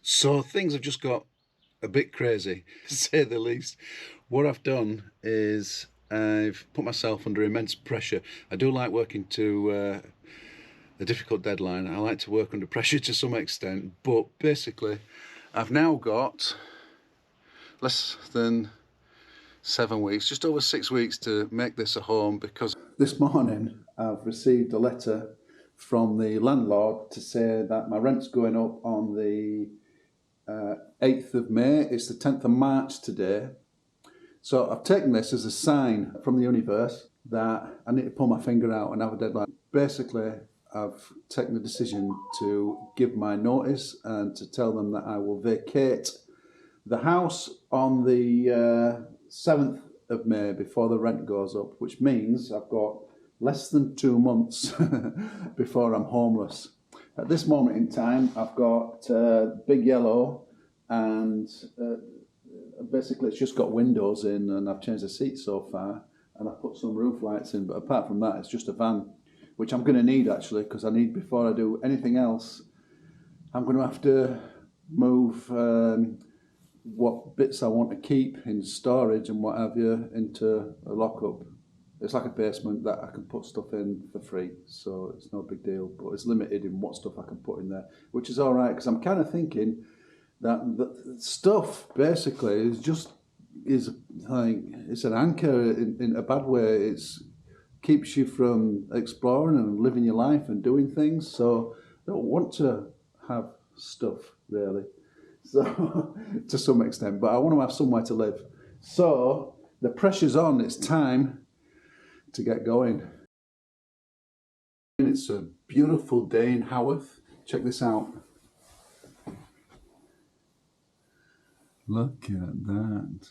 So things have just got a bit crazy, to say the least. What I've done is I've put myself under immense pressure. I do like working to a difficult deadline. I like to work under pressure to some extent, but basically, I've now got less than 7 weeks, just over 6 weeks to make this a home because this morning I've received a letter from the landlord to say that my rent's going up on the 8th of May. It's the 10th of March today. So I've taken this as a sign from the universe that I need to pull my finger out and have a deadline. Basically, I've taken the decision to give my notice and to tell them that I will vacate the house on the 7th of May before the rent goes up, which means I've got less than 2 months before I'm homeless. At this moment in time, I've got Big Yellow, and basically it's just got windows in, and I've changed the seats so far, and I've put some roof lights in, but apart from that, it's just a van, which I'm going to need actually, because I need, before I do anything else, I'm going to have to move what bits I want to keep in storage and what have you into a lockup. It's like a basement that I can put stuff in for free, so it's no big deal, but it's limited in what stuff I can put in there, which is all right, because I'm kind of thinking that the stuff basically is like, it's an anchor in a bad way. It's keeps you from exploring and living your life and doing things, so I don't want to have stuff really, so to some extent, but I want to have somewhere to live. So the pressure's on, it's time to get going. It's a beautiful day in Haworth. Check this out. Look at that.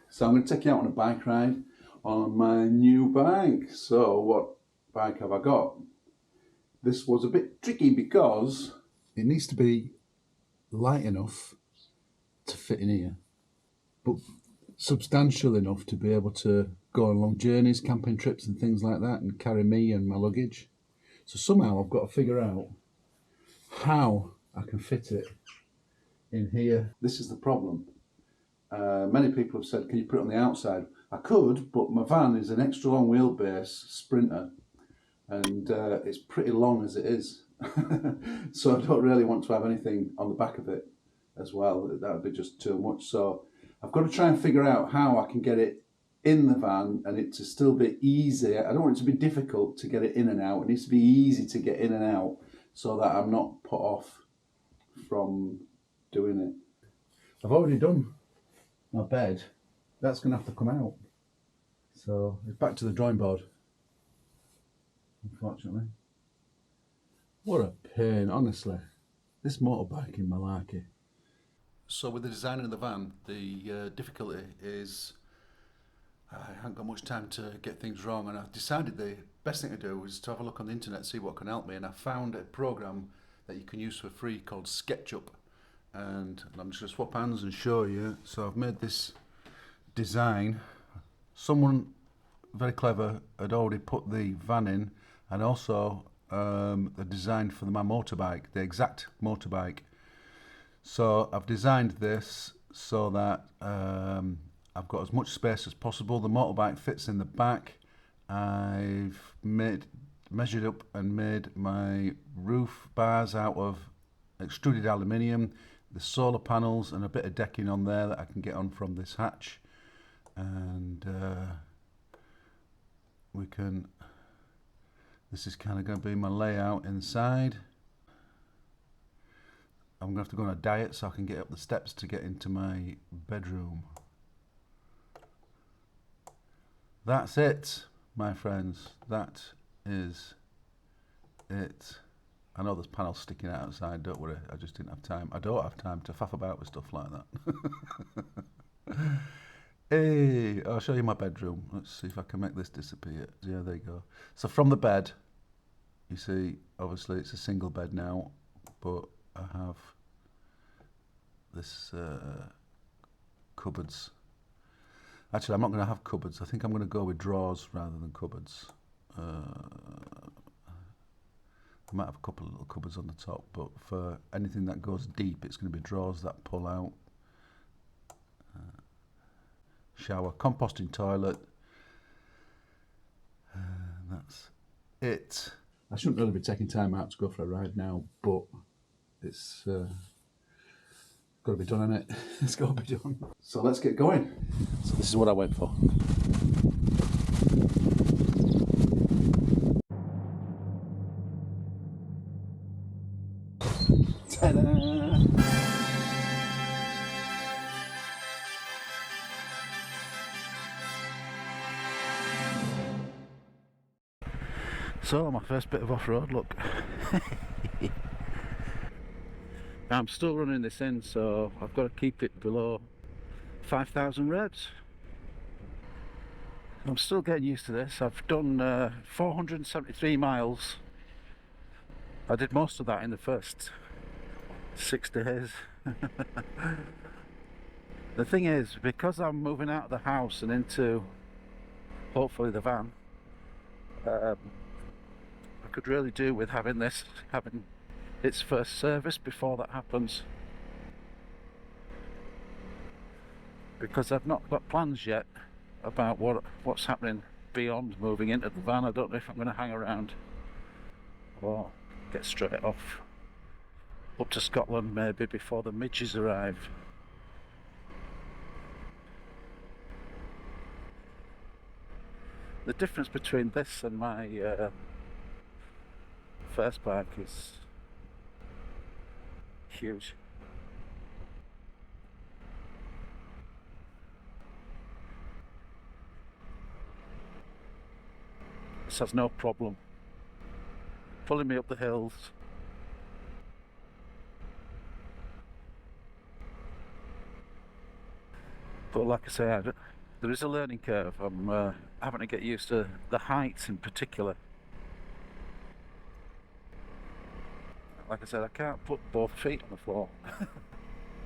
So I'm going to take you out on a bike ride on my new bike. So what bike have I got? This was a bit tricky because it needs to be light enough to fit in here, but substantial enough to be able to go on long journeys, camping trips and things like that, and carry me and my luggage. So somehow I've got to figure out how I can fit it in here. This is the problem. Many people have said, can you put it on the outside? I could, but my van is an extra long wheelbase Sprinter, and it's pretty long as it is. So I don't really want to have anything on the back of it as well. That would be just too much. So I've got to try and figure out how I can get it in the van and it to still be easy. I don't want it to be difficult to get it in and out. It needs to be easy to get in and out so that I'm not put off from doing it. I've already done my bed. That's going to have to come out. So it's back to the drawing board, unfortunately. What a pain, honestly. This motorbiking malarkey. So with the design of the van, the difficulty is I haven't got much time to get things wrong, and I decided the best thing to do was to have a look on the internet, see what can help me, and I found a program that you can use for free called SketchUp, and I'm just going to swap hands and show you. So I've made this design. Someone very clever had already put the van in, and also the design for my motorbike, the exact motorbike. So I've designed this so that I've got as much space as possible. The motorbike fits in the back. I've measured up and made my roof bars out of extruded aluminium, the solar panels and a bit of decking on there that I can get on from this hatch. And this is kind of going to be my layout inside. I'm going to have to go on a diet so I can get up the steps to get into my bedroom. That's it, my friends. That is it. I know there's panels sticking out outside, don't worry. I just didn't have time. I don't have time to faff about with stuff like that. Hey, I'll show you my bedroom. Let's see if I can make this disappear. Yeah, there you go. So from the bed, you see, obviously it's a single bed now, but I have this cupboards. Actually, I'm not going to have cupboards. I think I'm going to go with drawers rather than cupboards. I might have a couple of little cupboards on the top, but for anything that goes deep, it's going to be drawers that pull out. Shower, composting toilet. That's it. I shouldn't really be taking time out to go for a ride now, but it's got to be done, innit? It's got to be done. So let's get going. So this is what I went for. Ta-da! So my first bit of off-road, look. I'm still running this in, so I've got to keep it below 5,000 revs. I'm still getting used to this. I've done 473 miles. I did most of that in the first 6 days. The thing is, because I'm moving out of the house and into hopefully the van, I could really do with having its first service before that happens, because I've not got plans yet about what's happening beyond moving into the van. I don't know if I'm going to hang around or get straight off up to Scotland maybe before the midges arrive. The difference between this and my first bike is huge. This has no problem pulling me up the hills. But like I say, there is a learning curve. I'm having to get used to the heights in particular. Like I said, I can't put both feet on the floor.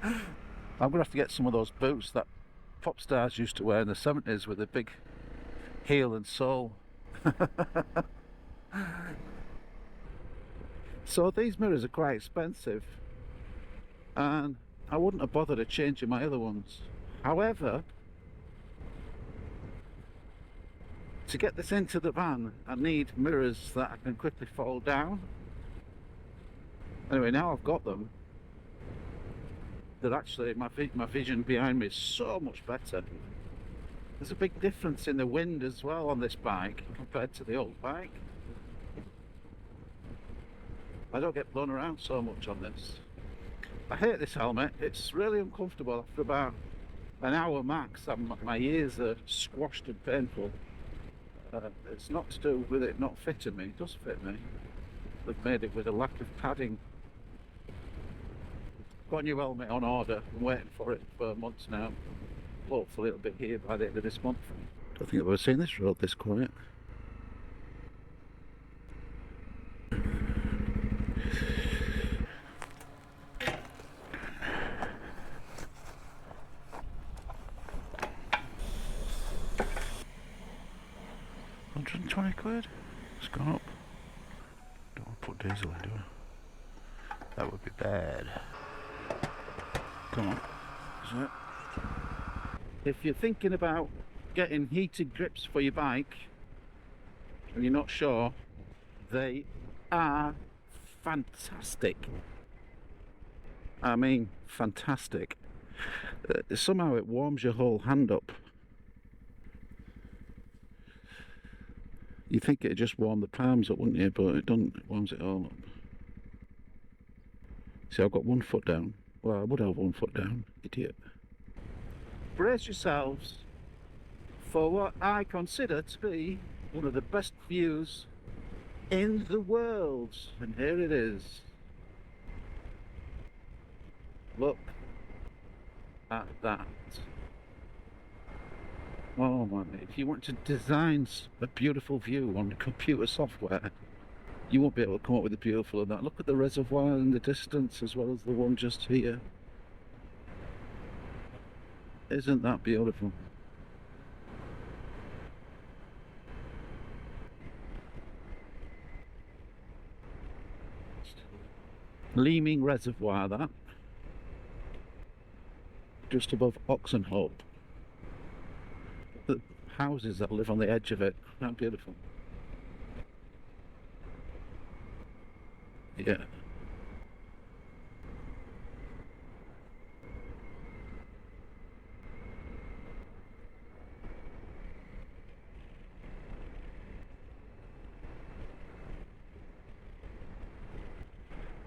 I'm going to have to get some of those boots that pop stars used to wear in the 70s with a big heel and sole. So these mirrors are quite expensive, and I wouldn't have bothered of changing my other ones. However, to get this into the van, I need mirrors that I can quickly fold down. Anyway, now I've got them, that actually my vision behind me is so much better. There's a big difference in the wind as well on this bike compared to the old bike. I don't get blown around so much on this. I hate this helmet. It's really uncomfortable. After about an hour max, my ears are squashed and painful. It's not to do with it not fitting me. It does fit me. They've made it with a lack of padding. Got a new helmet on order. I'm waiting for it for months now. Hopefully it'll be here by the end of this month. I don't think I've ever seen this road this quiet. £120? It's gone up. Don't want to put diesel in, do I? That would be bad. Come on. Is it? If you're thinking about getting heated grips for your bike and you're not sure, they are fantastic. I mean, fantastic. Somehow it warms your whole hand up. You'd think it'd just warm the palms up, wouldn't you? But it doesn't. It warms it all up. See, I've got 1 foot down. Well, I would have 1 foot down. Idiot. Brace yourselves for what I consider to be one of the best views in the world. And here it is. Look at that. Oh man, if you want to design a beautiful view on computer software, you won't be able to come up with a beautiful of that. Look at the reservoir in the distance as well as the one just here. Isn't that beautiful? Leeming Reservoir, that. Just above Oxenhope. The houses that live on the edge of it. How beautiful. Yeah.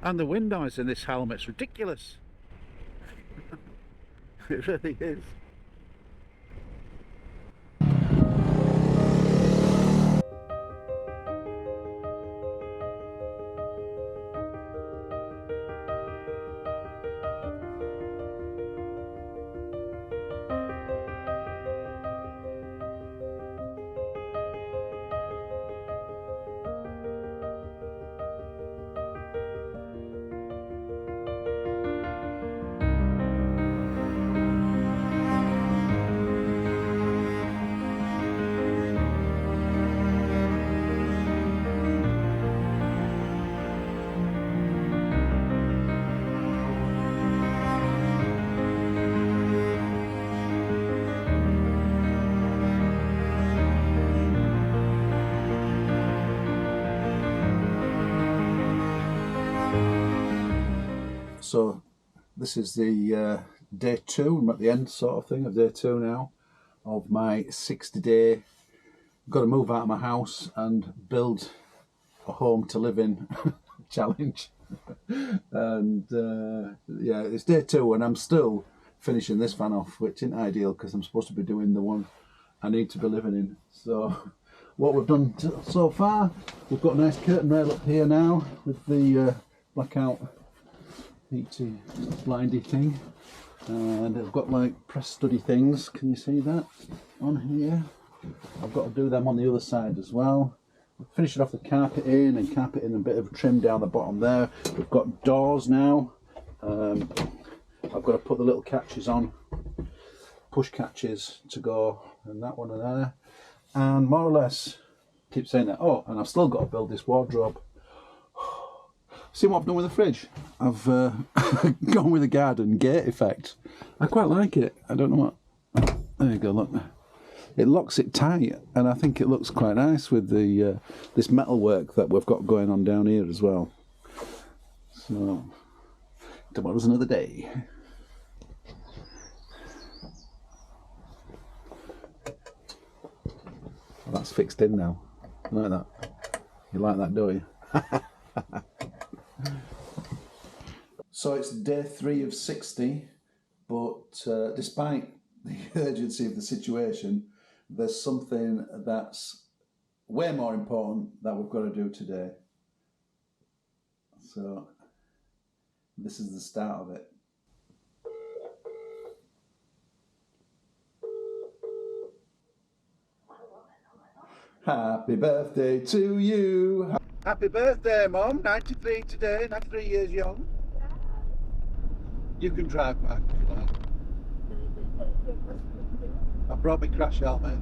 And the wind noise in this helmet's ridiculous. It really is. So this is the day 2. I'm at the end sort of thing of day 2 now of my 60-day. I've got to move out of my house and build a home to live in challenge. And yeah, it's day 2 and I'm still finishing this van off, which isn't ideal because I'm supposed to be doing the one I need to be living in. So what we've done so far, we've got a nice curtain rail up here now with the blackout heaty blindy thing, and I've got like press study things. Can you see that on here? I've got to do them on the other side as well. Finishing off the carpeting and carpeting a bit of trim down the bottom there. We've got doors now. I've got to put the little catches on, push catches to go, and that one and there, and more or less keep saying that. Oh, and I've still got to build this wardrobe. See what I've done with the fridge? I've gone with a garden gate effect. I quite like it. I don't know what. There you go, look. It locks it tight, and I think it looks quite nice with the this metalwork that we've got going on down here as well. So, tomorrow's another day. Well, that's fixed in now. You like that? You like that, don't you? So it's day 3 of 60, but despite the urgency of the situation, there's something that's way more important that we've got to do today. So this is the start of it. Happy birthday to you. Happy birthday, Mum. 93 today, 93 years young. You can drive back if you like. I brought my crash helmet.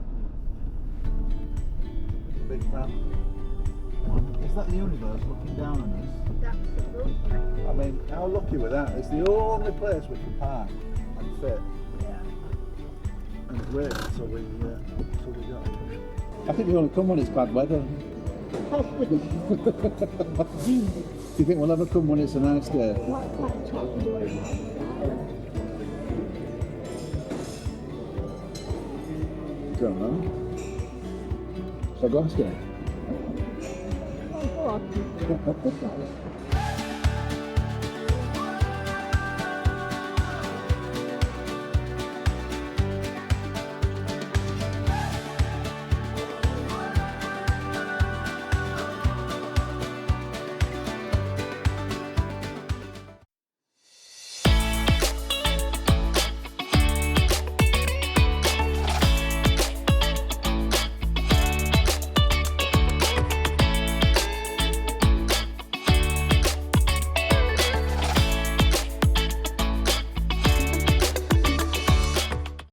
Big fan. Is that the universe looking down on us? Absolutely. I mean, how lucky with that? It's the only place we can park and fit. Yeah. And wait until we go. I think we only come when it's bad weather. Do you think we'll ever come when it's a nice day? Don't know. Shall I go ask her?